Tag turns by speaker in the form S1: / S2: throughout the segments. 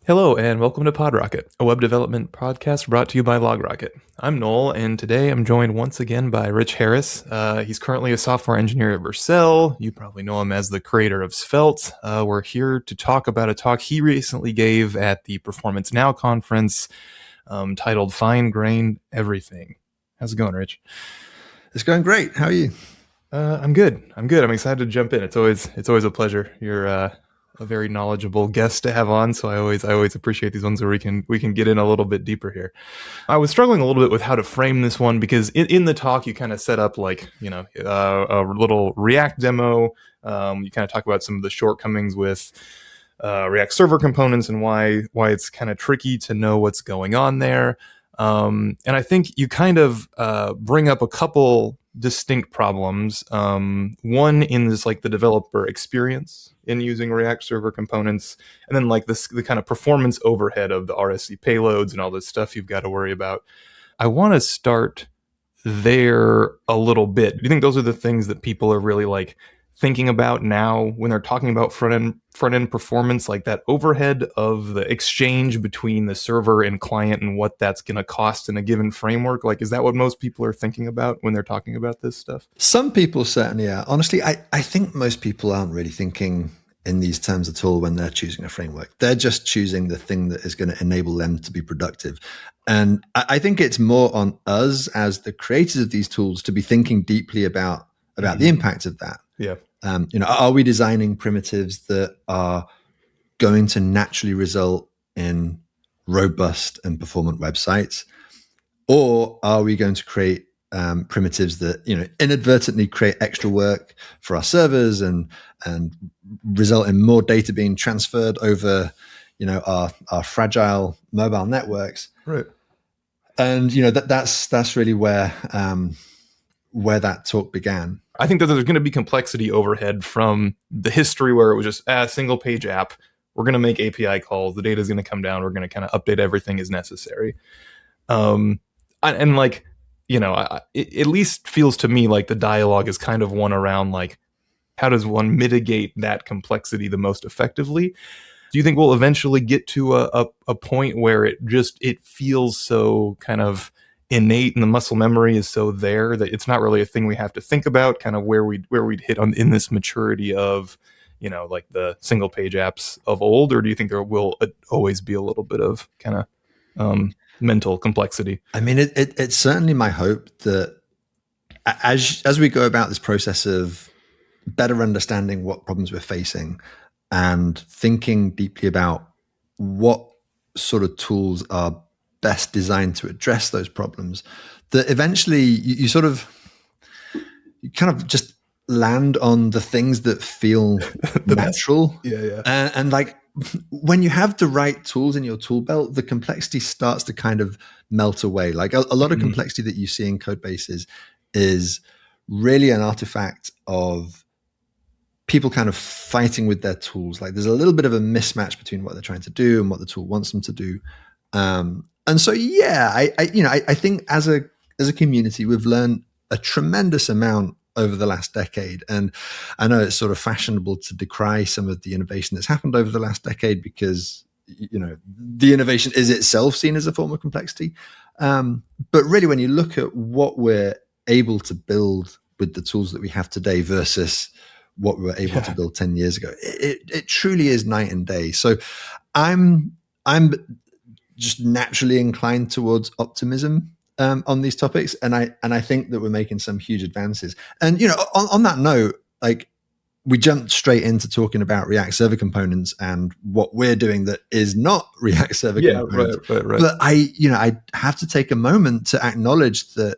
S1: Hello and welcome to PodRocket, a web development podcast brought to you by LogRocket. I'm Noel, and today I'm joined once again by Rich Harris. He's currently a software engineer at Vercel. You probably know him as the creator of Svelte. We're here to talk about a talk he recently gave at the Performance Now conference titled Fine Grained Everything. How's it going, Rich?
S2: It's going great. How are you?
S1: I'm good. I'm excited to jump in. It's always a pleasure. You're a very knowledgeable guest to have on, so I always appreciate these ones where we can get in a little bit deeper here. I was struggling a little bit with how to frame this one because in the talk you kind of set up like a little React demo. You kind of talk about some of the shortcomings with React server components and why it's kind of tricky to know what's going on there. And I think you kind of bring up a couple distinct problems. One in this like the developer experience in using React server components, and then like the kind of performance overhead of the RSC payloads and all this stuff you've got to worry about. I want to start there a little bit. Do you think those are the things that people are really like thinking about now when they're talking about front end performance, like that overhead of the exchange between the server and client and what that's going to cost in a given framework? Like, is that what most people are thinking about when they're talking about this stuff?
S2: Some people certainly are. Honestly, I think most people aren't really thinking in these terms at all when they're choosing a framework. They're just choosing the thing that is going to enable them to be productive. And I think it's more on us as the creators of these tools to be thinking deeply about the impact of that.
S1: Yeah.
S2: Are we designing primitives that are going to naturally result in robust and performant websites? Or are we going to create primitives that inadvertently create extra work for our servers and result in more data being transferred over our fragile mobile networks?
S1: Right.
S2: And that's really where that talk began.
S1: I think that there's going to be complexity overhead from the history where it was just a single page app. We're going to make API calls. The data is going to come down. We're going to kind of update everything as necessary. It at least feels to me like the dialogue is kind of one around like, how does one mitigate that complexity the most effectively? Do you think we'll eventually get to a point where it feels so kind of innate and the muscle memory is so there that it's not really a thing we have to think about, kind of where we'd hit on in this maturity of like the single page apps of old? Or do you think there will always be a little bit of kind of mental complexity?
S2: I mean, it's certainly my hope that as we go about this process of better understanding what problems we're facing and thinking deeply about what sort of tools are best designed to address those problems, that eventually you kind of just land on the things that feel natural.
S1: Yeah.
S2: And like when you have the right tools in your tool belt, the complexity starts to kind of melt away. Like a lot of complexity that you see in code bases is really an artifact of people kind of fighting with their tools. Like there's a little bit of a mismatch between what they're trying to do and what the tool wants them to do. And so, yeah, I think as a community, we've learned a tremendous amount over the last decade. And I know it's sort of fashionable to decry some of the innovation that's happened over the last decade because, the innovation is itself seen as a form of complexity. But really, when you look at what we're able to build with the tools that we have today versus what we were able to build 10 years ago, it truly is night and day. So I'm just naturally inclined towards optimism on these topics, and I think that we're making some huge advances. And on that note, like we jumped straight into talking about React server components and what we're doing that is not React server components.
S1: Right.
S2: But I have to take a moment to acknowledge that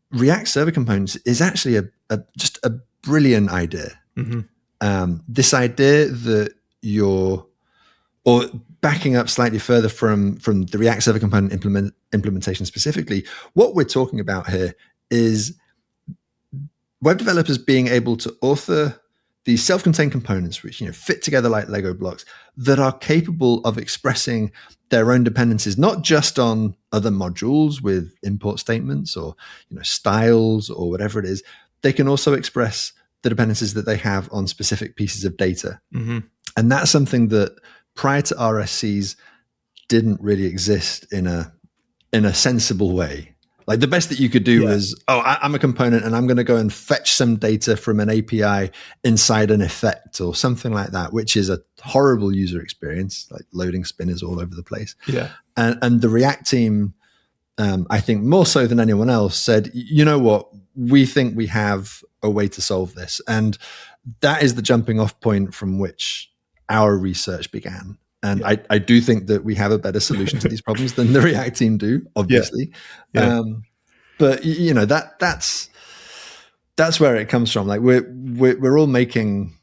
S2: React server components is actually just a brilliant idea. This idea that or backing up slightly further from the React server component implementation specifically, what we're talking about here is web developers being able to author these self-contained components, which fit together like Lego blocks, that are capable of expressing their own dependencies, not just on other modules with import statements or styles or whatever it is. They can also express the dependencies that they have on specific pieces of data. And that's something that prior to RSCs didn't really exist in a sensible way. Like the best that you could do was, I'm a component and I'm going to go and fetch some data from an API inside an effect or something like that, which is a horrible user experience, like loading spinners all over the place.
S1: Yeah.
S2: And the React team, I think more so than anyone else, said, you know what, we think we have a way to solve this. And that is the jumping off point from which our research began. And I do think that we have a better solution to these problems than the React team do, obviously.
S1: Yeah.
S2: But you know, that's where it comes from. Like we're all making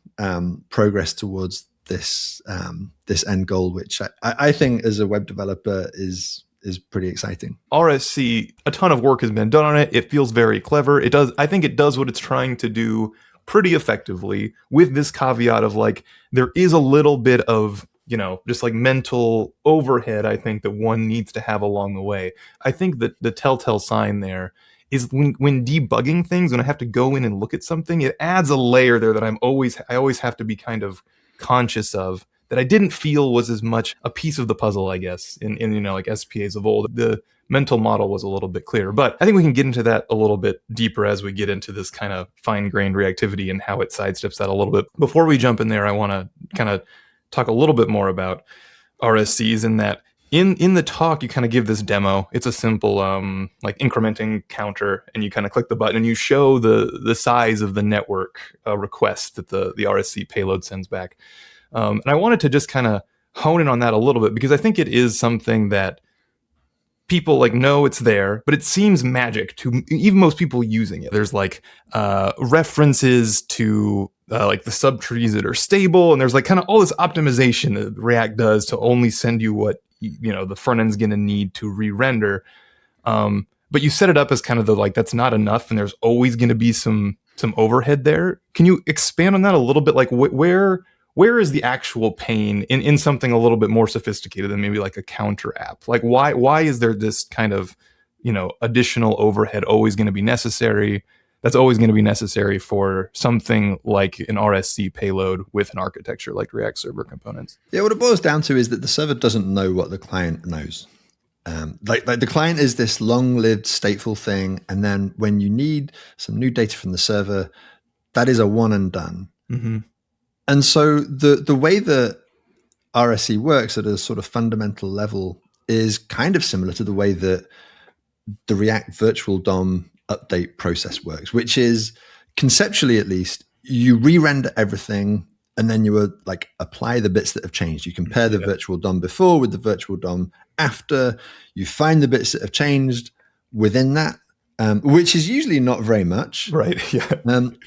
S2: progress towards this end goal, which I think as a web developer is pretty exciting.
S1: RSC, a ton of work has been done on it. It feels very clever. I think it does what it's trying to do pretty effectively, with this caveat of like, there is a little bit of, just like mental overhead, I think, that one needs to have along the way. I think that the telltale sign there is when debugging things, when I have to go in and look at something, it adds a layer there that I always have to be kind of conscious of, that I didn't feel was as much a piece of the puzzle, I guess, in like SPAs of old. The mental model was a little bit clearer. But I think we can get into that a little bit deeper as we get into this kind of fine-grained reactivity and how it sidesteps that a little bit. Before we jump in there, I want to kind of talk a little bit more about RSCs, in that in the talk, you kind of give this demo. It's a simple like incrementing counter, and you kind of click the button and you show the size of the network request that the RSC payload sends back. And I wanted to just kind of hone in on that a little bit, because I think it is something that people like know it's there, but it seems magic to even most people using it. There's like references to like the subtrees that are stable, and there's like kind of all this optimization that React does to only send you what the front end's going to need to re-render. But you set it up as kind of that's not enough, and there's always going to be some overhead there. Can you expand on that a little bit? Like where is the actual pain in something a little bit more sophisticated than maybe like a counter app? Like why is there this kind of, additional overhead always going to be necessary? That's always going to be necessary for something like an RSC payload with an architecture like React Server Components.
S2: Yeah, what it boils down to is that the server doesn't know what the client knows. Like the client is this long-lived stateful thing, and then when you need some new data from the server, that is a one and done.
S1: Mm-hmm.
S2: And so the way that RSC works at a sort of fundamental level is kind of similar to the way that the React virtual DOM update process works, which is conceptually, at least, you re-render everything and then you would like apply the bits that have changed. You compare the virtual DOM before with the virtual DOM after. You find the bits that have changed within that, which is usually not very much.
S1: Right. Yeah.
S2: And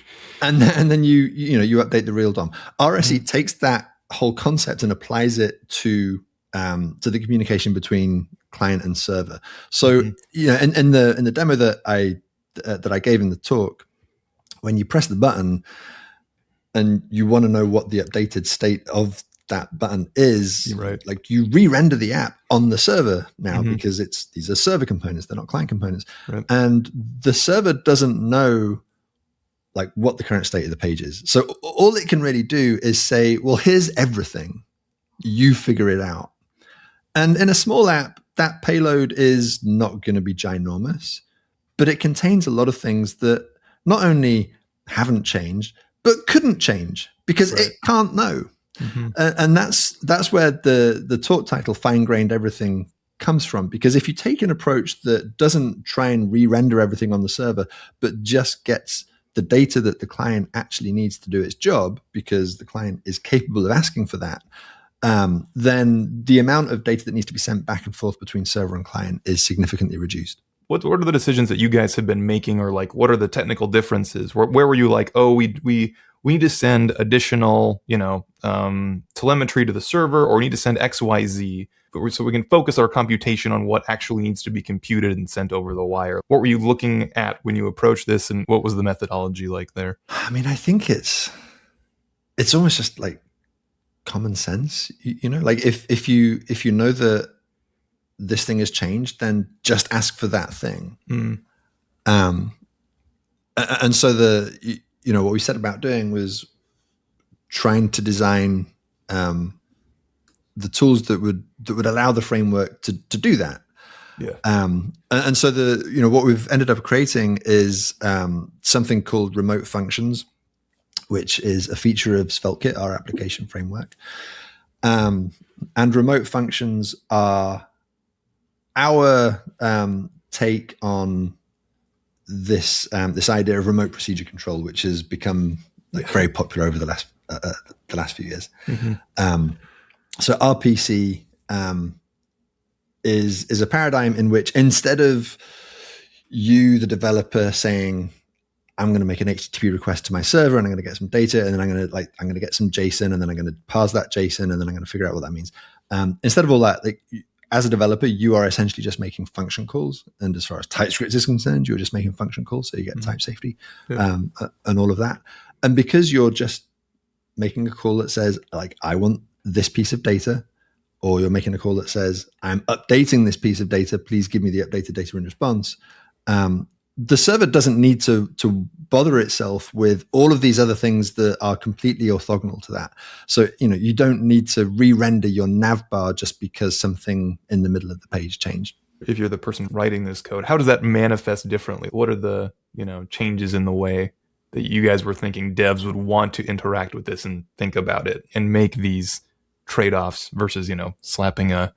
S2: then you update the real DOM. RSC takes that whole concept and applies it to the communication between client and server. So in the demo that I gave in the talk, when you press the button and you want to know what the updated state of that button is,
S1: right,
S2: like you re-render the app on the server now, because these are server components, they're not client components,
S1: right.
S2: And the server doesn't know like what the current state of the page is. So all it can really do is say, well, here's everything, you figure it out. And in a small app, that payload is not going to be ginormous, but it contains a lot of things that not only haven't changed, but couldn't change because it can't know. And that's where the talk title, Fine-Grained Everything, comes from. Because if you take an approach that doesn't try and re-render everything on the server, but just gets the data that the client actually needs to do its job, because the client is capable of asking for that, then the amount of data that needs to be sent back and forth between server and client is significantly reduced.
S1: What are the decisions that you guys have been making, or like what are the technical differences? Where were you like, oh, we need to send additional telemetry to the server, or we need to send XYZ, so we can focus our computation on what actually needs to be computed and sent over the wire? What were you looking at when you approached this, and what was the methodology like there?
S2: I mean, I think it's almost just like common sense, like if you know that this thing has changed, then just ask for that thing. And so what we set about doing was trying to design the tools that would allow the framework to do that.
S1: Yeah.
S2: And so what we've ended up creating is something called remote functions, which is a feature of SvelteKit, our application framework. And remote functions are our take on this idea of remote procedure control, which has become very popular over the last few years. So RPC is a paradigm in which, instead of you, the developer, saying, I'm going to make an HTTP request to my server and I'm going to get some data, and then I'm going to get some JSON, and then I'm going to parse that JSON, and then I'm going to figure out what that means. Instead of all that, as a developer, you are essentially just making function calls. And as far as TypeScript is concerned, you're just making function calls. So you get type safety and all of that. And because you're just making a call that says, I want this piece of data, or you're making a call that says, I'm updating this piece of data, please give me the updated data in response. The server doesn't need to bother itself with all of these other things that are completely orthogonal to that. So, you don't need to re-render your nav bar just because something in the middle of the page changed.
S1: If you're the person writing this code, how does that manifest differently? What are the, changes in the way that you guys were thinking devs would want to interact with this and think about it and make these trade-offs versus, slapping a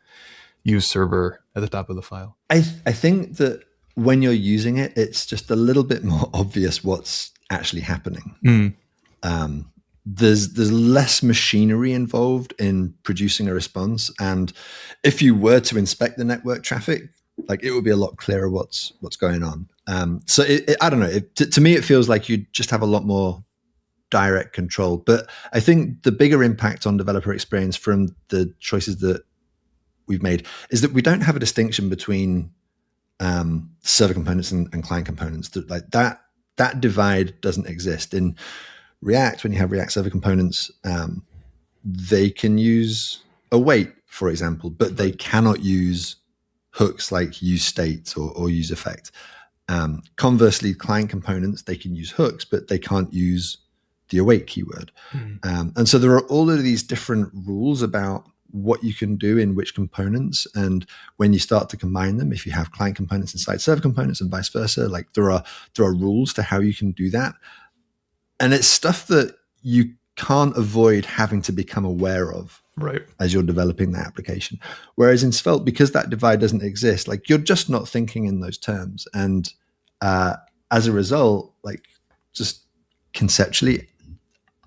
S1: use server at the top of the file?
S2: I think that when you're using it, it's just a little bit more obvious what's actually happening. There's less machinery involved in producing a response, and if you were to inspect the network traffic, it would be a lot clearer what's going on. So I don't know. To me, it feels like you just have a lot more direct control. But I think the bigger impact on developer experience from the choices that we've made is that we don't have a distinction between server components and client components. That divide doesn't exist. In React, when you have React server components, they can use await, for example, but they cannot use hooks like useState or useEffect. Conversely, client components, they can use hooks, but they can't use the await keyword. And so there are all of these different rules about what you can do in which components, and when you start to combine them, if you have client components inside server components and vice versa, there are rules to how you can do that. And it's stuff that you can't avoid having to become aware of as you're developing that application. Whereas in Svelte, because that divide doesn't exist, you're just not thinking in those terms. And as a result, just conceptually,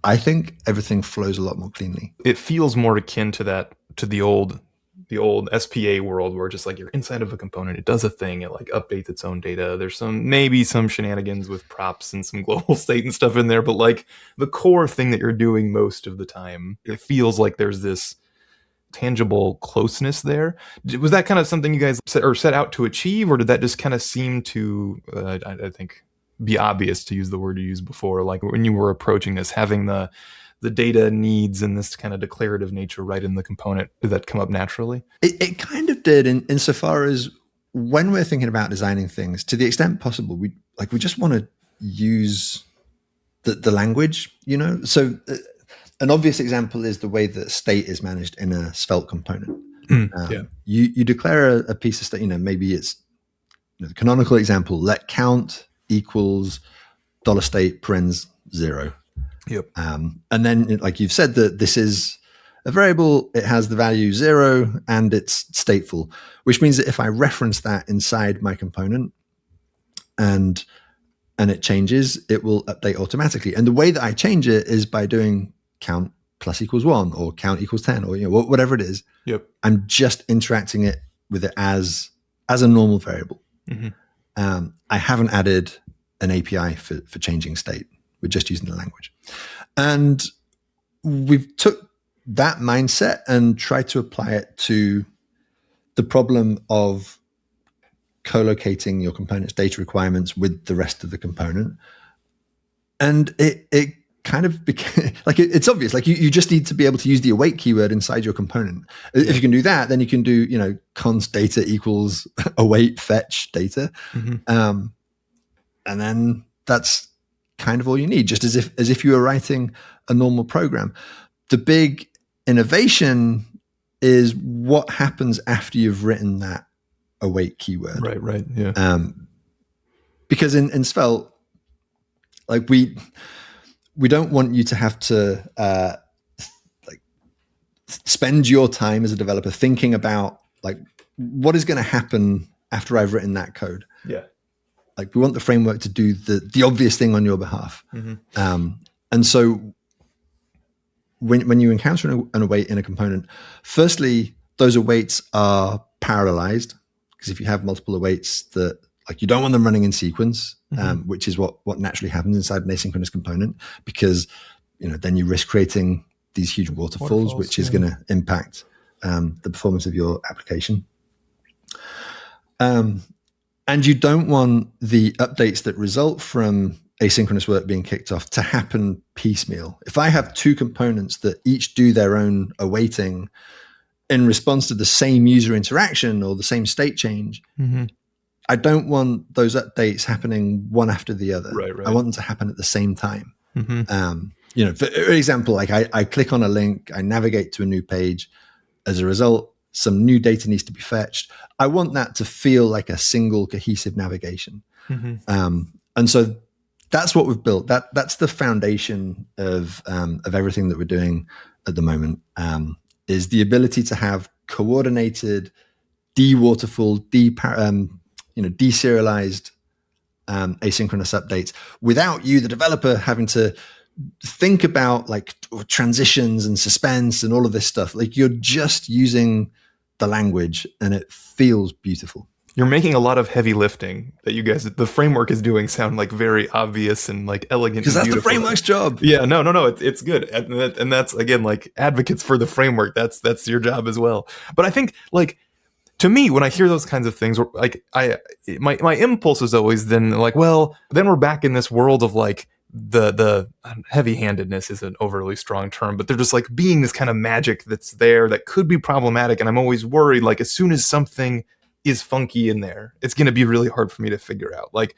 S2: I think everything flows a lot more cleanly.
S1: It feels more akin to the old SPA world, where just you're inside of a component, it does a thing, it updates its own data. There's maybe some shenanigans with props and some global state and stuff in there, but the core thing that you're doing most of the time, it feels like there's this tangible closeness there. Was that kind of something you guys set out to achieve, or did that just kind of seem to, I think, be obvious, to use the word you used before, when you were approaching this, having the data needs and this kind of declarative nature right in the component? Did that come up naturally?
S2: It kind of did, insofar as when we're thinking about designing things, to the extent possible, we just want to use the language, So an obvious example is the way that state is managed in a Svelte component. You declare a piece of state, maybe it's the canonical example, let count equals $state parens 0.
S1: Yep.
S2: And then, you've said, that this is a variable, it has the value 0 and it's stateful, which means that if I reference that inside my component and it changes, it will update automatically. And the way that I change it is by doing count plus equals 1 or count equals 10 or whatever it is.
S1: Yep.
S2: I'm just interacting with it as a normal variable. I haven't added an API for changing state. We're just using the language. And we've took that mindset and tried to apply it to the problem of co-locating your component's data requirements with the rest of the component. And it kind of became it's obvious. You just need to be able to use the await keyword inside your component. If you can do that, then you can do, const data equals await fetch data. And then that's kind of all you need, just as if you were writing a normal program. The big innovation is what happens after you've written that await keyword.
S1: Right. Yeah.
S2: Because in Svelte, like we don't want you to have to like spend your time as a developer thinking about like what is going to happen after I've written that code.
S1: Yeah.
S2: Like we want the framework to do the obvious thing on your behalf. And so when you encounter an await in a component, firstly, those awaits are parallelized, because if you have multiple awaits that like you don't want them running in sequence, which is what naturally happens inside an asynchronous component, because then you risk creating these huge waterfalls which is going to impact the performance of your application. And you don't want the updates that result from asynchronous work being kicked off to happen piecemeal. If I have two components that each do their own awaiting in response to the same user interaction or the same state change, I don't want those updates happening one after the other.
S1: Right.
S2: I want them to happen at the same time. For example, like I click on a link, I navigate to a new page. As a result, some new data needs to be fetched. I want that to feel like a single cohesive navigation. And so that's what we've built. That's the foundation of everything that we're doing at the moment, is the ability to have coordinated, de-waterfall, deserialized asynchronous updates without you, the developer, having to think about like transitions and suspense and all of this stuff. Like you're just using the language and it feels beautiful.
S1: You're making a lot of heavy lifting that you guys, the framework is doing, sound like very obvious and like elegant.
S2: Because that's the framework's job.
S1: Yeah, no, it's good. And that's, again, like advocates for the framework. That's your job as well. But I think, like, to me, when I hear those kinds of things, like my impulse is always then like, well, then we're back in this world of like the heavy-handedness is an overly strong term, but they're just like being this kind of magic that's there that could be problematic. And I'm always worried, like, as soon as something is funky in there, it's going to be really hard for me to figure out. Like,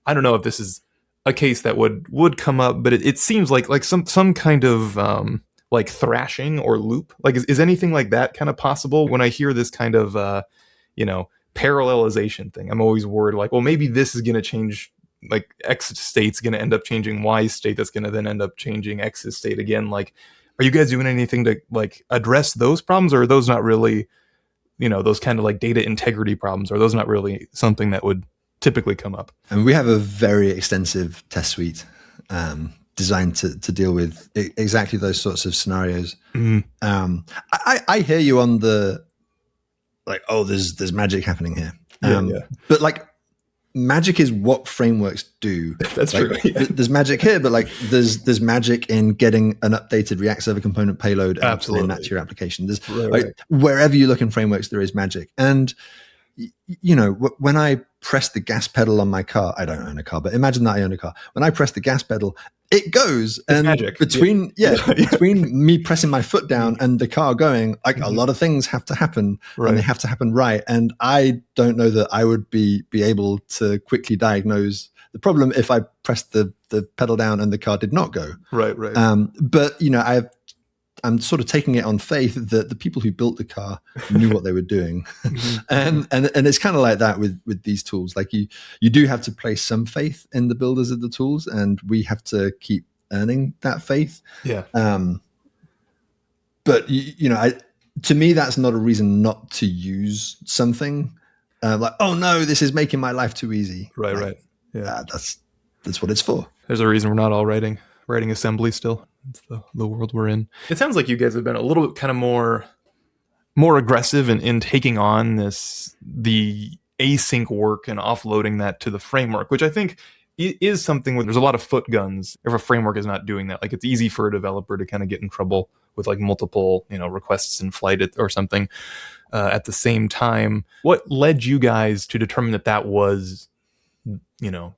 S1: I don't know if this is a case that would come up, but it seems like some kind of like thrashing or loop. Like, is anything like that kind of possible? When I hear this kind of parallelization thing, I'm always worried, like, well, maybe this is going to change, like X state's going to end up changing Y state, that's going to then end up changing X's state again. Like, are you guys doing anything to like address those problems, or are those not really, those kind of like data integrity problems, are those not really something that would typically come up?
S2: And we have a very extensive test suite designed to deal with exactly those sorts of scenarios. I hear you on the like, oh, there's magic happening here. But like, magic is what frameworks do.
S1: That's
S2: like,
S1: true. Yeah.
S2: There's magic here, but like there's magic in getting an updated React Server component payload and applying that to your application. There's wherever you look in frameworks, there is magic. And when I press the gas pedal on my car, I don't own a car, but imagine that I own a car. When I press the gas pedal, it goes. And
S1: magic.
S2: between me pressing my foot down and the car going, like a lot of things have to happen, and they have to happen right. And I don't know that I would be able to quickly diagnose the problem if I pressed the pedal down and the car did not go.
S1: Right.
S2: But I'm sort of taking it on faith that the people who built the car knew what they were doing. and it's kind of like that with these tools. Like you do have to place some faith in the builders of the tools, and we have to keep earning that faith.
S1: Yeah.
S2: But to me, that's not a reason not to use something. Like, oh no, this is making my life too easy.
S1: Right. Yeah.
S2: That's what it's for.
S1: There's a reason we're not all writing assembly still. It's the world we're in. It sounds like you guys have been a little bit kind of more aggressive in taking on the async work and offloading that to the framework, which I think is something where there's a lot of foot guns if a framework is not doing that. Like, it's easy for a developer to kind of get in trouble with like multiple requests in flight or something at the same time. What led you guys to determine that was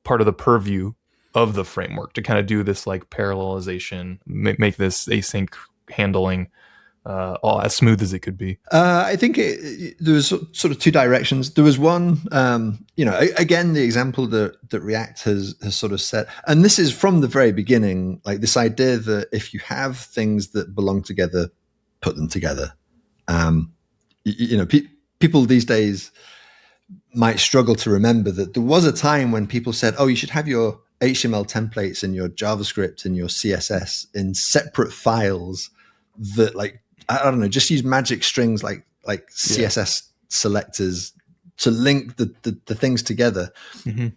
S1: part of the purview of the framework to kind of do this like parallelization, make this async handling all as smooth as it could be?
S2: I think there was sort of two directions. There was one, again, the example that React has sort of set, and this is from the very beginning, like this idea that if you have things that belong together, put them together. People these days might struggle to remember that there was a time when people said, oh, you should have your HTML templates and your JavaScript and your CSS in separate files that, like, I don't know, just use magic strings like CSS selectors to link the things together. Mm-hmm.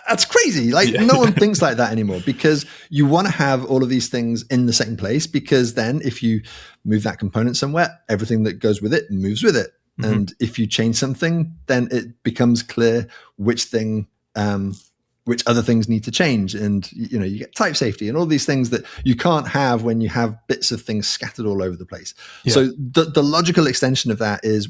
S2: That's crazy. Like, no one thinks like that anymore, because you want to have all of these things in the same place, because then if you move that component somewhere, everything that goes with it moves with it. Mm-hmm. And if you change something, then it becomes clear which other things need to change. And, you get type safety and all these things that you can't have when you have bits of things scattered all over the place. Yeah. So the logical extension of that is,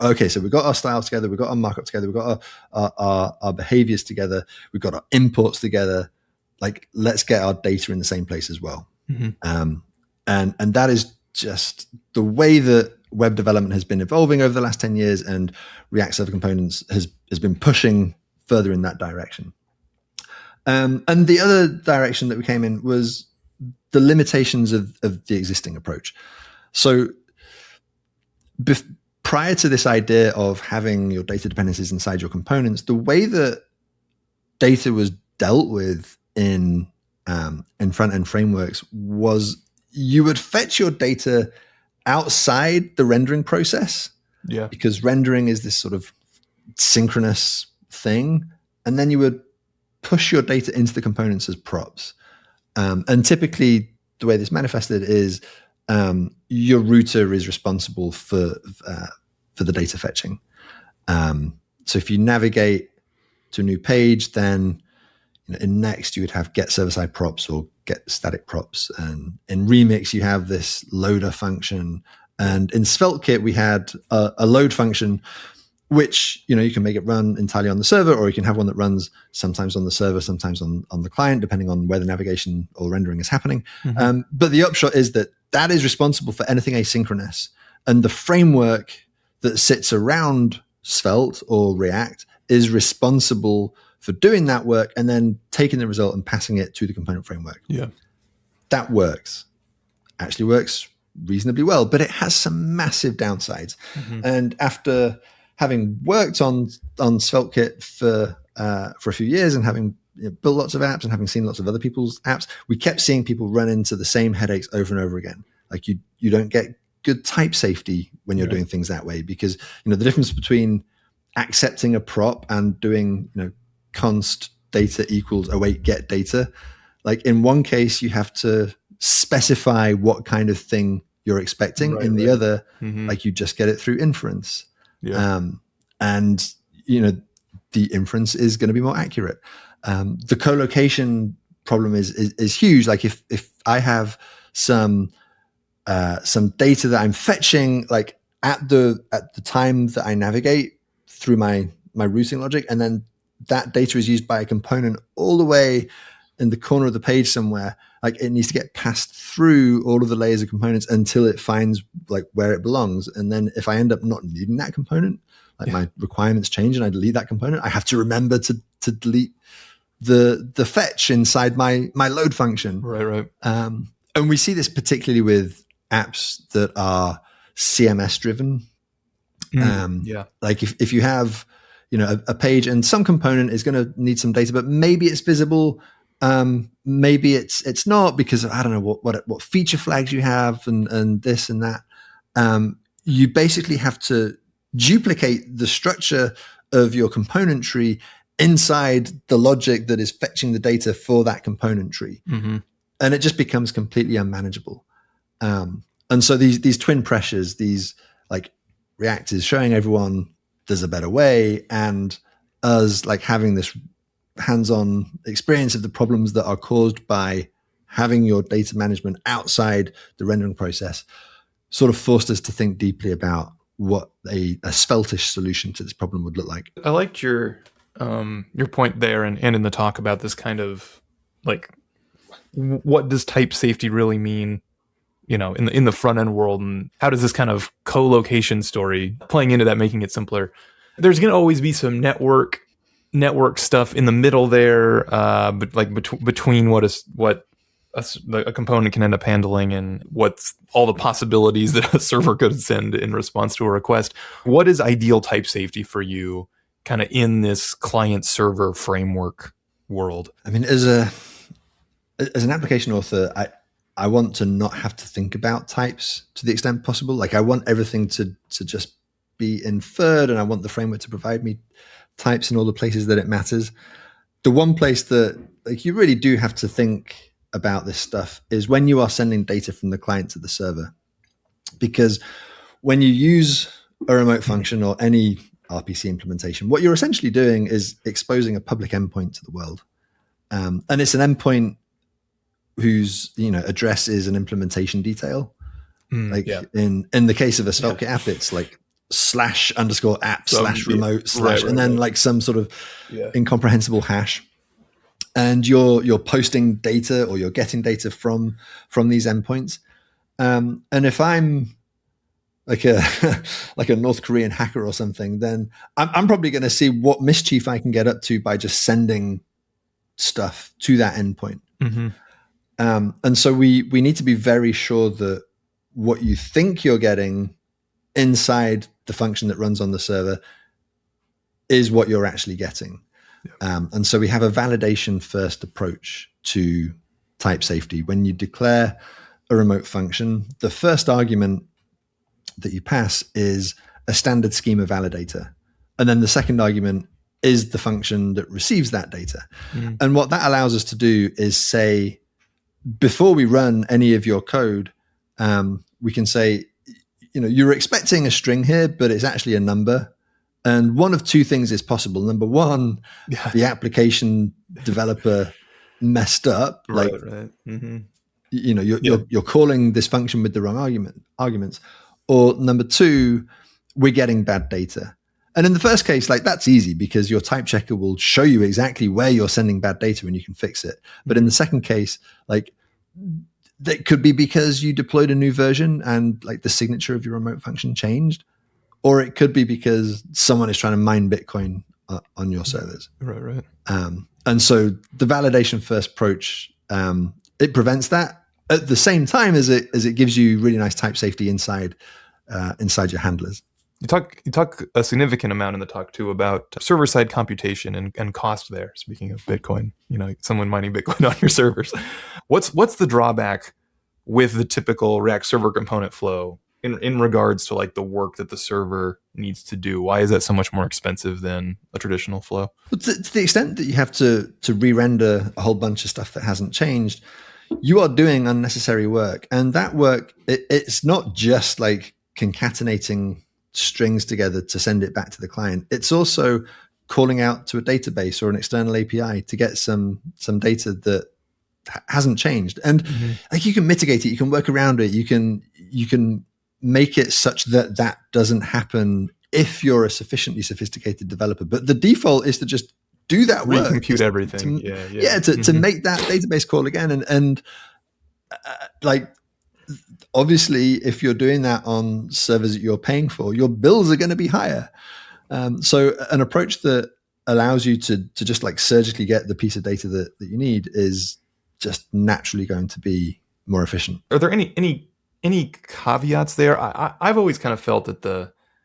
S2: okay, so we've got our styles together, we've got our markup together, we've got our behaviors together, we've got our imports together. Like, let's get our data in the same place as well. Mm-hmm. And that is just the way that web development has been evolving over the last 10 years, and React Server Components has been pushing further in that direction. And the other direction that we came in was the limitations of the existing approach. So prior to this idea of having your data dependencies inside your components, the way that data was dealt with in front-end frameworks was you would fetch your data outside the rendering process, because rendering is this sort of synchronous thing, and then you would push your data into the components as props. And typically, the way this manifested is your router is responsible for the data fetching. So if you navigate to a new page, then in Next you would have get server-side props or get static props, and in Remix you have this loader function, and in SvelteKit we had a load function, which you can make it run entirely on the server, or you can have one that runs sometimes on the server, sometimes on the client, depending on where the navigation or rendering is happening. Mm-hmm. But the upshot is that is responsible for anything asynchronous, and the framework that sits around Svelte or React is responsible for doing that work and then taking the result and passing it to the component framework. Yeah, that actually works reasonably well, but it has some massive downsides. Mm-hmm. And after having worked on SvelteKit for a few years, and having built lots of apps and having seen lots of other people's apps, we kept seeing people run into the same headaches over and over again. Like, you don't get good type safety when you're doing things that way, because the difference between accepting a prop and doing const data equals await get data, like, in one case you have to specify what kind of thing you're expecting, in the other, like, you just get it through inference. And the inference is going to be more accurate. The co-location problem is huge. Like, if I have some data that I'm fetching, like, at the time that I navigate through my routing logic, and then that data is used by a component all the way in the corner of the page somewhere, like, it needs to get passed through all of the layers of components until it finds, like, where it belongs. And then if I end up not needing that component, like, my requirements change and I delete that component, I have to remember to delete the fetch inside my load function. Right. And we see this particularly with apps that are CMS driven. Like, if you have a page and some component is going to need some data, but maybe it's visible, maybe it's not, because I don't know what feature flags you have and this and that. You basically have to duplicate the structure of your component tree inside the logic that is fetching the data for that component tree. Mm-hmm. And it just becomes completely unmanageable. And so these twin pressures, these, like, React is showing everyone there's a better way, and us, like, having this hands-on experience of the problems that are caused by having your data management outside the rendering process, sort of forced us to think deeply about what a Svelte-ish solution to this problem would look like.
S1: I liked your point there, and in the talk about this kind of, like, what does type safety really mean, in the front end world, and how does this kind of co-location story playing into that, making it simpler? There's going to always be some network stuff in the middle there, but, like, between what a component can end up handling and what's all the possibilities that a server could send in response to a request. What is ideal type safety for you kind of in this client server framework world?
S2: I mean, as an application author, I want to not have to think about types to the extent possible. Like I want everything to just be inferred, and I want the framework to provide me types in all the places that it matters. The one place that like you really do have to think about this stuff is when you are sending data from the client to the server, because when you use a remote function or any RPC implementation, what you're essentially doing is exposing a public endpoint to the world, and it's an endpoint whose address is an implementation detail. In the case of a SvelteKit app, it's like /_app/remote/ and then like some sort of incomprehensible hash. And you're posting data or you're getting data from these endpoints. And if I'm like a like a North Korean hacker or something, then I'm probably going to see what mischief I can get up to by just sending stuff to that endpoint.
S1: Mm-hmm.
S2: And so we need to be very sure that what you think you're getting inside the function that runs on the server is what you're actually getting. And so we have a validation first approach to type safety. When you declare a remote function, the first argument that you pass is a standard schema validator. And then the second argument is the function that receives that data. Mm. And what that allows us to do is say, before we run any of your code, we can say, you're expecting a string here, but it's actually a number. And one of two things is possible. Number one, the application developer messed up.
S1: Right.
S2: Mm-hmm. You're calling this function with the wrong arguments. Or number two, we're getting bad data. And in the first case, like that's easy because your type checker will show you exactly where you're sending bad data and you can fix it. But in the second case, like that could be because you deployed a new version and like the signature of your remote function changed, or it could be because someone is trying to mine Bitcoin on your servers.
S1: Right.
S2: And so the validation first approach, it prevents that at the same time as it gives you really nice type safety inside your handlers.
S1: You talk a significant amount in the talk too about server-side computation and cost there. Speaking of Bitcoin, someone mining Bitcoin on your servers. What's the drawback with the typical React server component flow in regards to like the work that the server needs to do? Why is that so much more expensive than a traditional flow?
S2: To the extent that you have to re-render a whole bunch of stuff that hasn't changed, you are doing unnecessary work. And that work, it's not just like concatenating strings together to send it back to the client. It's also calling out to a database or an external API to get some data that hasn't changed. And like you can mitigate it, you can work around it, you can make it such that doesn't happen if you're a sufficiently sophisticated developer. But the default is to just do that work.
S1: Recompute everything.
S2: To make that database call again. And like, obviously, if you're doing that on servers that you're paying for, your bills are going to be higher. So an approach that allows you to just like surgically get the piece of data that you need is just naturally going to be more efficient.
S1: Are there any caveats there? I've always kind of felt that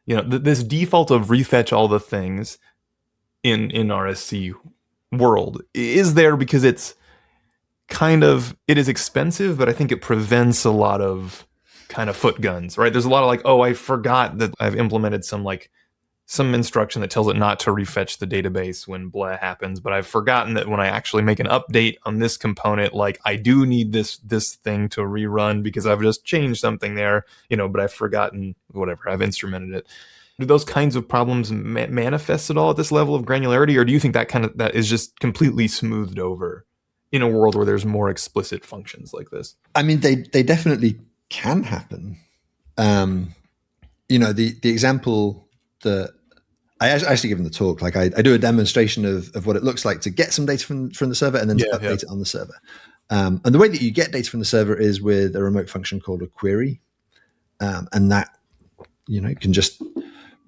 S1: this default of refetch all the things in RSC world is there because it is expensive, but I think it prevents a lot of kind of foot guns, right? There's a lot of like, I forgot that I've implemented some instruction that tells it not to refetch the database when blah happens, but I've forgotten that when I actually make an update on this component, like I do need this thing to rerun because I've just changed something there, but I've forgotten whatever, I've instrumented it. Do those kinds of problems manifest at all at this level of granularity, or do you think that is just completely smoothed over in a world where there's more explicit functions like this?
S2: I mean, they definitely can happen. The example that I actually give in the talk, like I do a demonstration of what it looks like to get some data from the server and then to update it on the server. And the way that you get data from the server is with a remote function called a query. And that, can just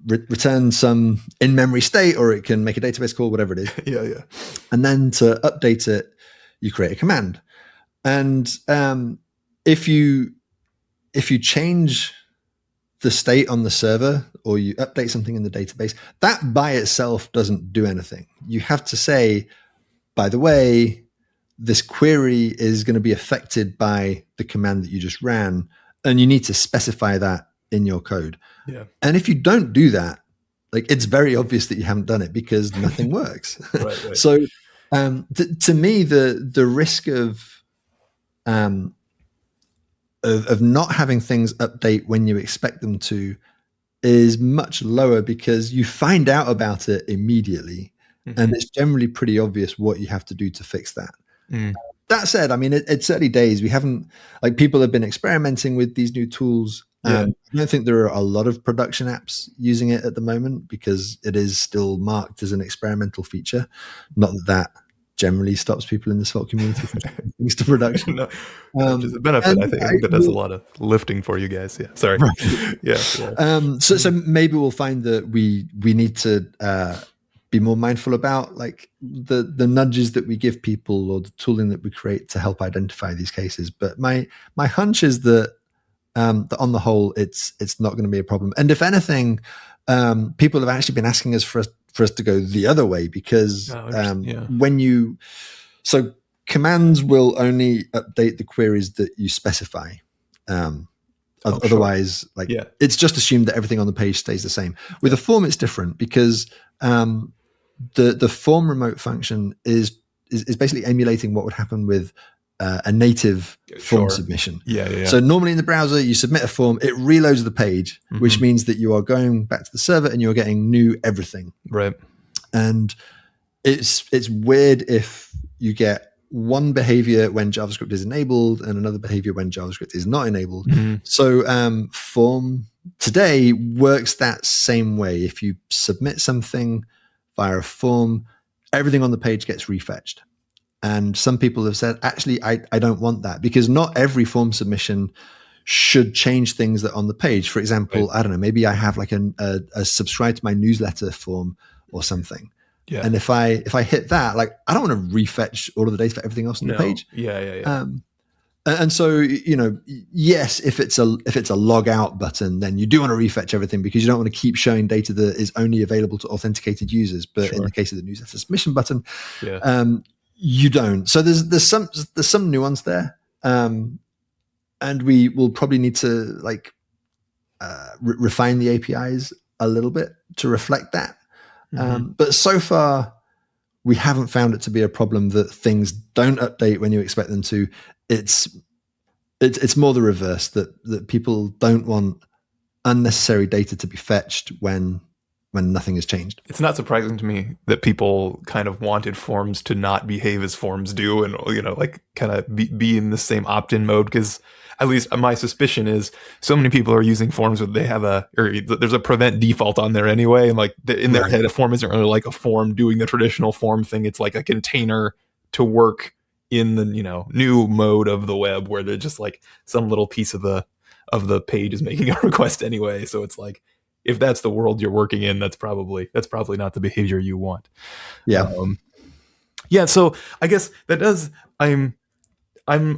S2: return some in-memory state, or it can make a database call, whatever it is.
S1: Yeah.
S2: And then to update it, you create a command. And if you change the state on the server or you update something in the database, that by itself doesn't do anything. You have to say, by the way, this query is going to be affected by the command that you just ran, and you need to specify that in your code.
S1: Yeah.
S2: And if you don't do that, like, it's very obvious that you haven't done it because nothing works.
S1: Right.
S2: So to me, the risk of not having things update when you expect them to is much lower because you find out about it immediately, and it's generally pretty obvious what you have to do to fix that. That said, I mean, it's early days. We haven't, like, people have been experimenting with these new tools. I don't think there are a lot of production apps using it at the moment because it is still marked as an experimental feature. Not that generally stops people in the Svelte community from taking things to production.
S1: No, which is a benefit. I think that does a lot of lifting for you guys. Yeah, sorry. Right. Yeah.
S2: So maybe we'll find that we need to be more mindful about, like, the nudges that we give people or the tooling that we create to help identify these cases. But my hunch is that on the whole, it's not going to be a problem. And if anything, people have actually been asking us for us to go the other way because so commands will only update the queries that you specify. Otherwise, it's just assumed that everything on the page stays the same. With a form, it's different because the form remote function is basically emulating what would happen with a native form submission. So normally in the browser, you submit a form, it reloads the page, which means that you are going back to the server and you're getting new everything.
S1: Right.
S2: And it's weird if you get one behavior when JavaScript is enabled and another behavior when JavaScript is not enabled. So form today works that same way. If you submit something via a form, everything on the page gets refetched. And some people have said, actually, I don't want that because not every form submission should change things that are on the page. For example, I don't know, maybe I have like a subscribe to my newsletter form or something. Yeah. And if I hit that, like, I don't want to refetch all of the data for everything else on the page. And so, yes, if it's a log out button, then you do want to refetch everything because you don't want to keep showing data that is only available to authenticated users. But in the case of the newsletter submission button, you don't. So there's some nuance there, and we will probably need to refine the APIs a little bit to reflect that. But so far, we haven't found it to be a problem that things don't update when you expect them to. It's more the reverse, that people don't want unnecessary data to be fetched when nothing has changed.
S1: It's not surprising to me that people kind of wanted forms to not behave as forms do and, kind of be in the same opt-in mode, because at least my suspicion is so many people are using forms where they have there's a prevent default on there anyway. And in their head, a form isn't really like a form doing the traditional form thing. It's like a container to work in the, new mode of the web where they're just like some little piece of the page is making a request anyway. So it's like, if that's the world you're working in, that's probably not the behavior you want. So I guess that does, I'm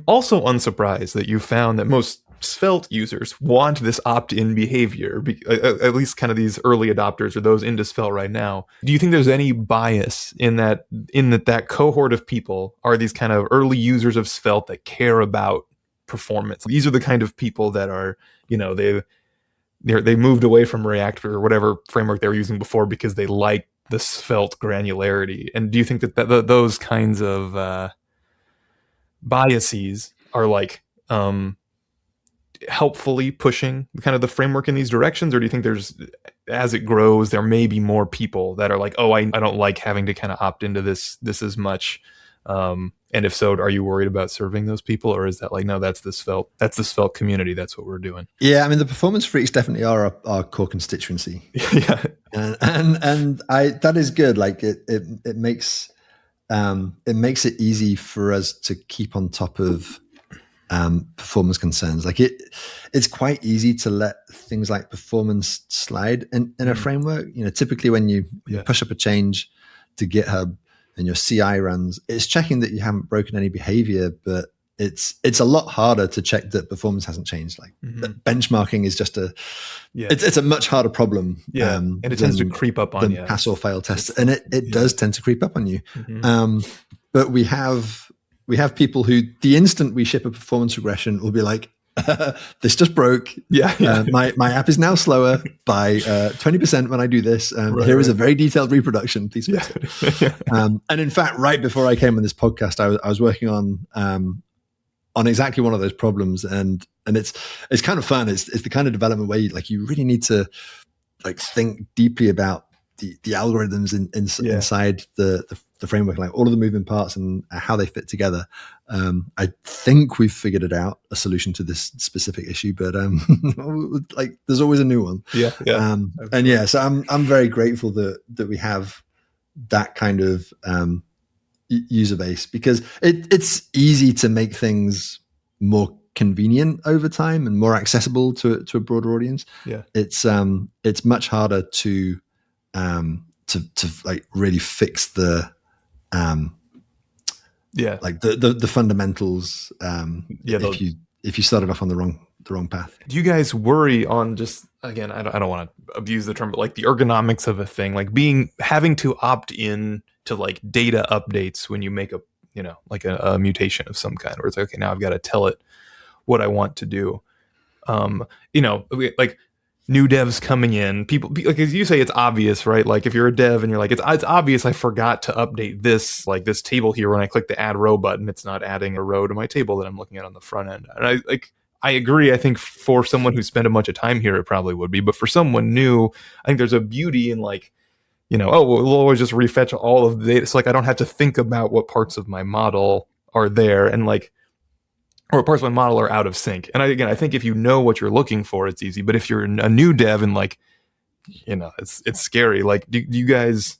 S1: also unsurprised that you found that most Svelte users want this opt-in behavior, at least kind of these early adopters or those into Svelte right now. Do you think there's any bias in that cohort of people are these kind of early users of Svelte that care about performance? These are the kind of people that are, they moved away from React or whatever framework they were using before because they like the Svelte granularity. And do you think that those kinds of biases are helpfully pushing kind of the framework in these directions? Or do you think as it grows, there may be more people that are like, oh, I don't like having to kind of opt into this as much? And if so, are you worried about serving those people, or is that no, that's the Svelte community, that's what we're doing?
S2: Yeah, I mean, the performance freaks definitely are our core constituency. And that is good. It makes it easy for us to keep on top of performance concerns. It's quite easy to let things like performance slide in a framework. Typically when you push up a change to GitHub and your CI runs, it's checking that you haven't broken any behavior, but it's a lot harder to check that performance hasn't changed. Like benchmarking is just it's a much harder problem.
S1: And it tends to creep up on you.
S2: Pass or fail tests, and it does tend to creep up on you. But we have people who the instant we ship a performance regression will be like, this just broke. My app is now slower by 20% when I do this. Here is a very detailed reproduction. Please fix it. And in fact, right before I came on this podcast, I was working on exactly one of those problems, and it's kind of fun. It's the kind of development where you really need to like think deeply about the algorithms inside the framework, like all of the moving parts and how they fit together. I think we've figured it out, a solution to this specific issue, but like there's always a new one. So I'm very grateful that we have that kind of user base, because it's easy to make things more convenient over time and more accessible to a broader audience. It's much harder to like really fix the like the fundamentals if you started off on the wrong path.
S1: Do you guys worry on just, again, I don't want to abuse the term, but like the ergonomics of a thing, like having to opt in to like data updates when you make a mutation of some kind, where it's like, okay, now I've got to tell it what I want to do. Like new devs coming in, people, like as you say, it's obvious, right? Like if you're a dev and you're like, it's obvious I forgot to update this table here. When I click the add row button, it's not adding a row to my table that I'm looking at on the front end. And I agree. I think for someone who spent a bunch of time here, it probably would be, but for someone new, I think there's a beauty in like, we'll always just refetch all of the data. So like, I don't have to think about what parts of my model are there and like, or parts of my model are out of sync. And I think if you know what you're looking for, it's easy. But if you're a new dev and like, it's scary. Like, do you guys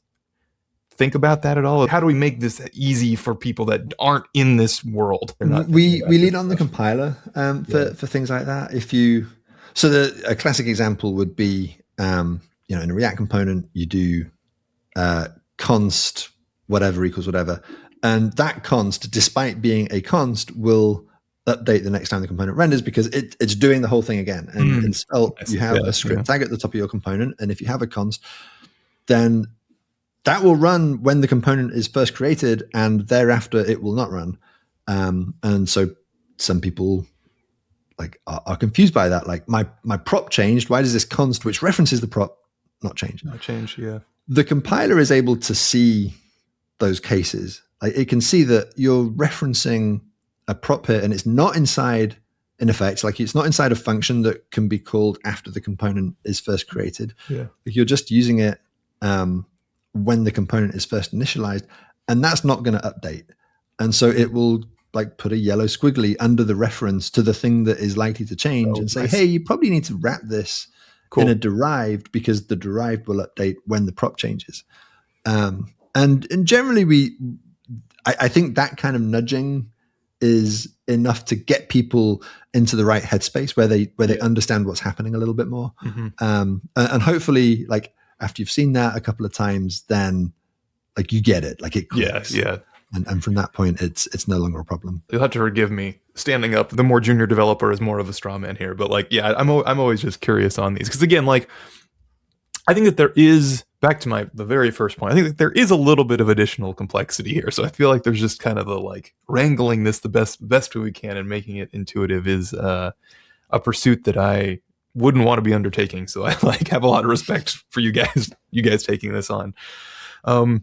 S1: think about that at all? How do we make this easy for people that aren't in this world?
S2: We lean on the compiler for things like that. A classic example would be, in a React component, you do const whatever equals whatever. And that const, despite being a const, will update the next time the component renders, because it's doing the whole thing again. And in Svelte, you have a script tag at the top of your component. And if you have a const, then that will run when the component is first created, and thereafter it will not run. And so some people like are confused by that. Like my prop changed. Why does this const, which references the prop, not change?
S1: Not change, yeah.
S2: The compiler is able to see those cases. Like it can see that you're referencing a prop here, and it's not inside an effect. Like it's not inside a function that can be called after the component is first created.
S1: Yeah.
S2: Like you're just using it when the component is first initialized, and that's not going to update. And so it will like put a yellow squiggly under the reference to the thing that is likely to change and say, hey, you probably need to wrap this in a derived, because the derived will update when the prop changes. And generally I think that kind of nudging is enough to get people into the right headspace where they understand what's happening a little bit more. And hopefully, like after you've seen that a couple of times, then like you get it, like it clicks. And from that point, it's no longer a problem.
S1: You'll have to forgive me standing up. The more junior developer is more of a straw man here, but like, yeah, I'm always just curious on these, because again, like I think that there is, back to the very first point, I think that there is a little bit of additional complexity here. So I feel like there's just kind of a like wrangling this the best way we can and making it intuitive is a pursuit that I wouldn't want to be undertaking. So I like have a lot of respect for you guys taking this on.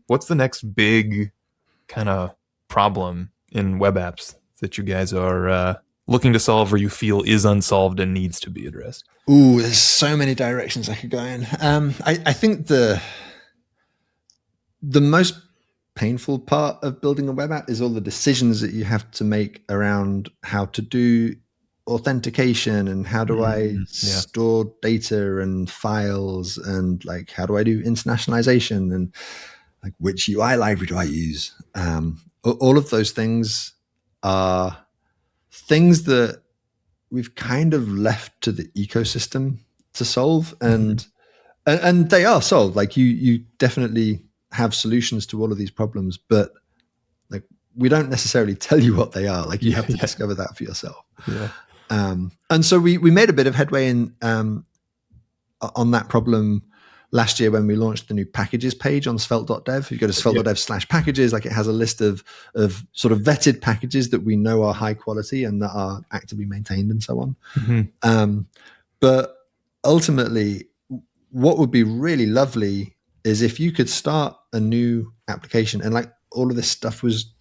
S1: What's the next big kind of problem in web apps that you guys are looking to solve, or you feel is unsolved and needs to be addressed?
S2: Ooh, there's so many directions I could go in. I think the most painful part of building a web app is all the decisions that you have to make around how to do authentication, and how do I store data and files, and like how do I do internationalization, and like which UI library do I use? All of those things are things that we've kind of left to the ecosystem to solve, and they are solved. Like you definitely have solutions to all of these problems, but like we don't necessarily tell you what they are. Like you have to discover that for yourself.
S1: Yeah.
S2: And so we made a bit of headway in on that problem last year when we launched the new packages page on svelte.dev. You go to svelte.dev/packages, like it has a list of sort of vetted packages that we know are high quality and that are actively maintained and so on.
S1: Mm-hmm.
S2: But ultimately, what would be really lovely is if you could start a new application and like all of this stuff was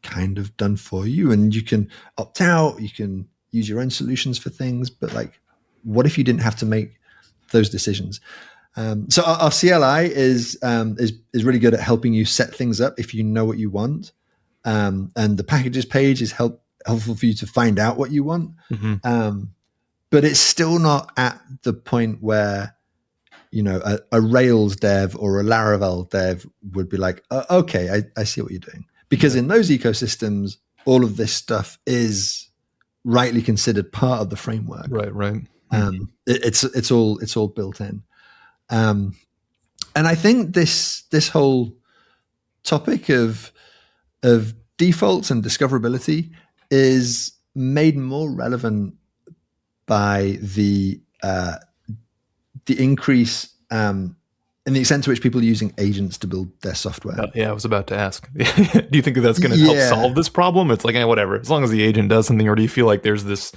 S2: kind of done for you, and you can opt out, you can use your own solutions for things. But like, what if you didn't have to make those decisions? So our CLI is really good at helping you set things up if you know what you want, and the packages page is helpful for you to find out what you want.
S1: Mm-hmm.
S2: But it's still not at the point where, you know, a Rails dev or a Laravel dev would be like, okay, I see what you're doing. Because in those ecosystems, all of this stuff is rightly considered part of the framework.
S1: Right.
S2: It's all built in. And I think this whole topic of defaults and discoverability is made more relevant by the increase in the extent to which people are using agents to build their software.
S1: I was about to ask. Do you think that's going to help solve this problem? It's like, whatever, as long as the agent does something, or do you feel like there's this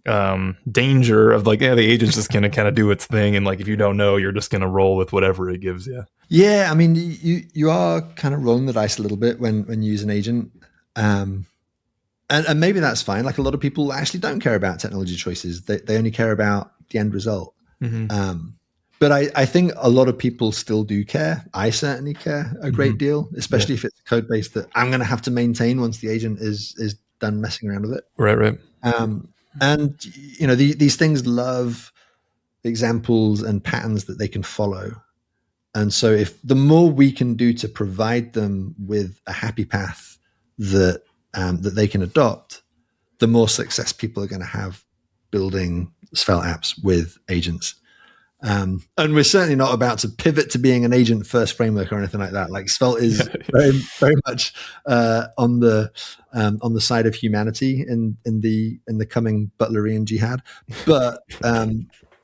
S1: danger of like, the agent's just going to kind of do its thing, and like if you don't know, you're just going to roll with whatever it gives you?
S2: Yeah, I mean, you are kind of rolling the dice a little bit when you use an agent. And maybe that's fine. Like a lot of people actually don't care about technology choices. They only care about the end result.
S1: Mm-hmm.
S2: But I think a lot of people still do care. I certainly care a great deal, especially if it's a code base that I'm going to have to maintain once the agent is done messing around with it.
S1: Right.
S2: And, you know, these things love examples and patterns that they can follow. And so if the more we can do to provide them with a happy path that they can adopt, the more success people are going to have building Svelte apps with agents. And we're certainly not about to pivot to being an agent-first framework or anything like that. Like Svelte is very, very much on the side of humanity in the coming Butlerian jihad. But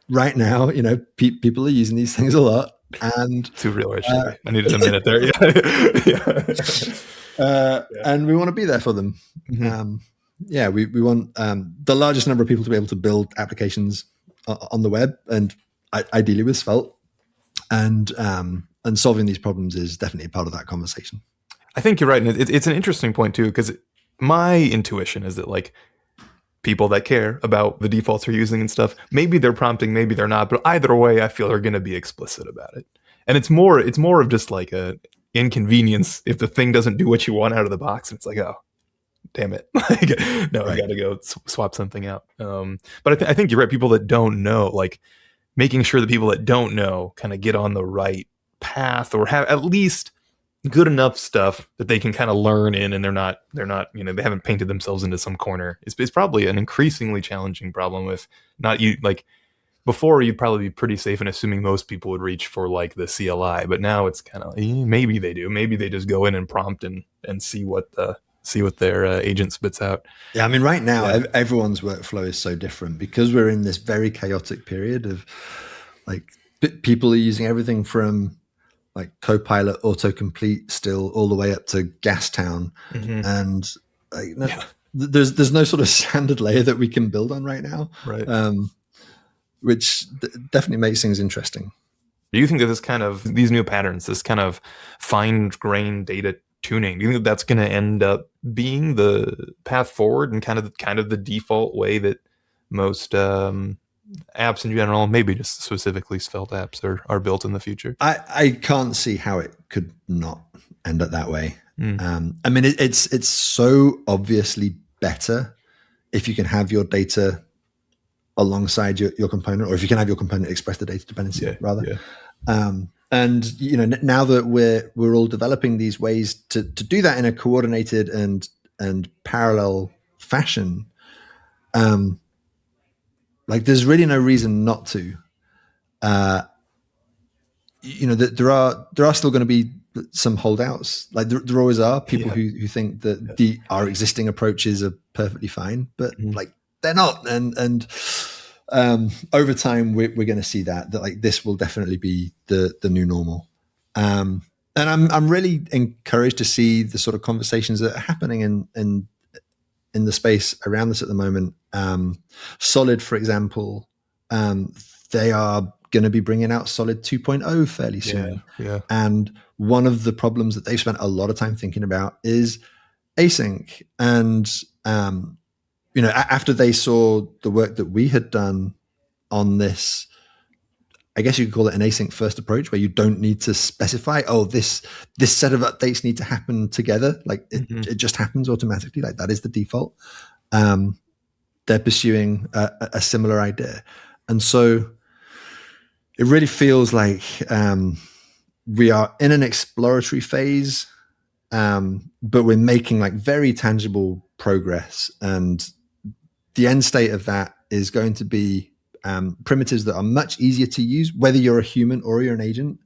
S2: right now, you know, people are using these things a lot. And
S1: too real, actually. I needed a minute there.
S2: And we want to be there for them.
S1: Mm-hmm.
S2: We want the largest number of people to be able to build applications on the web, and ideally with Svelte. And solving these problems is definitely a part of that conversation.
S1: I think you're right, and it's an interesting point too, because my intuition is that like people that care about the defaults they're using and stuff, maybe they're prompting, maybe they're not, but either way, I feel they're going to be explicit about it. And it's more of just like a inconvenience if the thing doesn't do what you want out of the box, and it's like, oh, damn it, like, no, I got to go swap something out. But I think you're right. People that don't know, like making sure that people that don't know kind of get on the right path, or have at least good enough stuff that they can kind of learn in, and they're not, you know, they haven't painted themselves into some corner. It's probably an increasingly challenging problem with not you. Like before, you'd probably be pretty safe in assuming most people would reach for like the CLI, but now it's kind of maybe they do. Maybe they just go in and prompt and see what their agent spits out.
S2: Yeah, I mean, right now everyone's workflow is so different because we're in this very chaotic period of like people are using everything from like Copilot, autocomplete, still all the way up to Gastown, and like, there's no sort of standard layer that we can build on right now,
S1: right?
S2: Which definitely makes things interesting.
S1: Do you think that this kind of these new patterns, this kind of fine-grained data tuning, do you think that's going to end up being the path forward and kind of the default way that most apps in general, maybe just specifically Svelte apps, are built in the future?
S2: I can't see how it could not end up that way. I mean, it's so obviously better if you can have your data alongside your component, or if you can have your component express the data dependency rather. And you know, now that we're all developing these ways to do that in a coordinated and parallel fashion, like there's really no reason not to. You know, that there are still going to be some holdouts. Like there always are people who think that our existing approaches are perfectly fine, but like they're not. And over time, we're going to see that like this will definitely be the new normal. And I'm really encouraged to see the sort of conversations that are happening in the space around this at the moment. Solid, for example, they are going to be bringing out Solid 2.0 fairly soon.
S1: Yeah.
S2: And one of the problems that they've spent a lot of time thinking about is async. And after they saw the work that we had done on this, I guess you could call it an async-first approach, where you don't need to specify, this set of updates need to happen together. Like it just happens automatically. Like that is the default. They're pursuing a similar idea. And so it really feels like we are in an exploratory phase, but we're making like very tangible progress. And the end state of that is going to be primitives that are much easier to use, whether you're a human or you're an agent.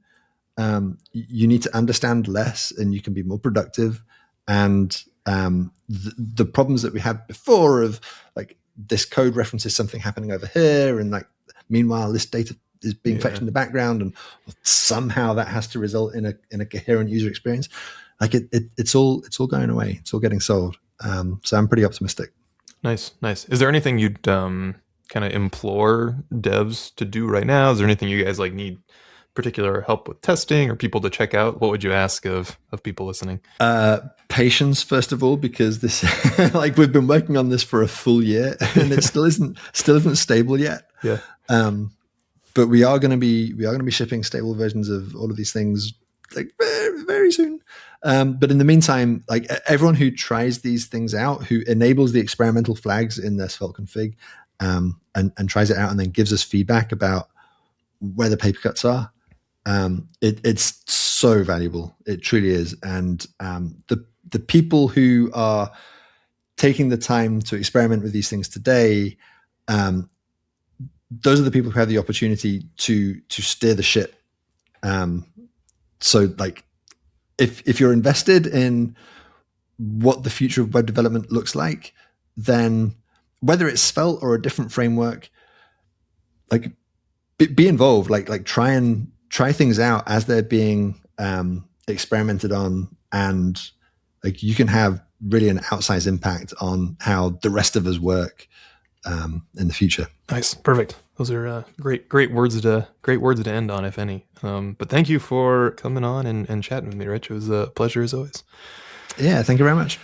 S2: You need to understand less and you can be more productive. And the problems that we had before of like this code references something happening over here, and like meanwhile this data is being fetched in the background, and somehow that has to result in a coherent user experience. Like it's all going away. It's all getting solved. So I'm pretty optimistic.
S1: Nice. Is there anything you'd kind of implore devs to do right now? Is there anything you guys like need particular help with testing or people to check out? What would you ask of people listening?
S2: Patience, first of all, because this like we've been working on this for a full year and it still isn't stable yet.
S1: Yeah.
S2: But we are going to be shipping stable versions of all of these things like very, very soon. But in the meantime, like everyone who tries these things out, who enables the experimental flags in their Svelte config, and tries it out and then gives us feedback about where the paper cuts are, it's so valuable. It truly is. And the people who are taking the time to experiment with these things today, those are the people who have the opportunity to steer the ship. So like if you're invested in what the future of web development looks like, then whether it's Svelte or a different framework, like be involved, like try things out as they're being experimented on, and like you can have really an outsized impact on how the rest of us work in the future.
S1: Nice, perfect. Those are great words to end on, if any. But thank you for coming on and chatting with me, Rich. It was a pleasure as always.
S2: Yeah, thank you very much.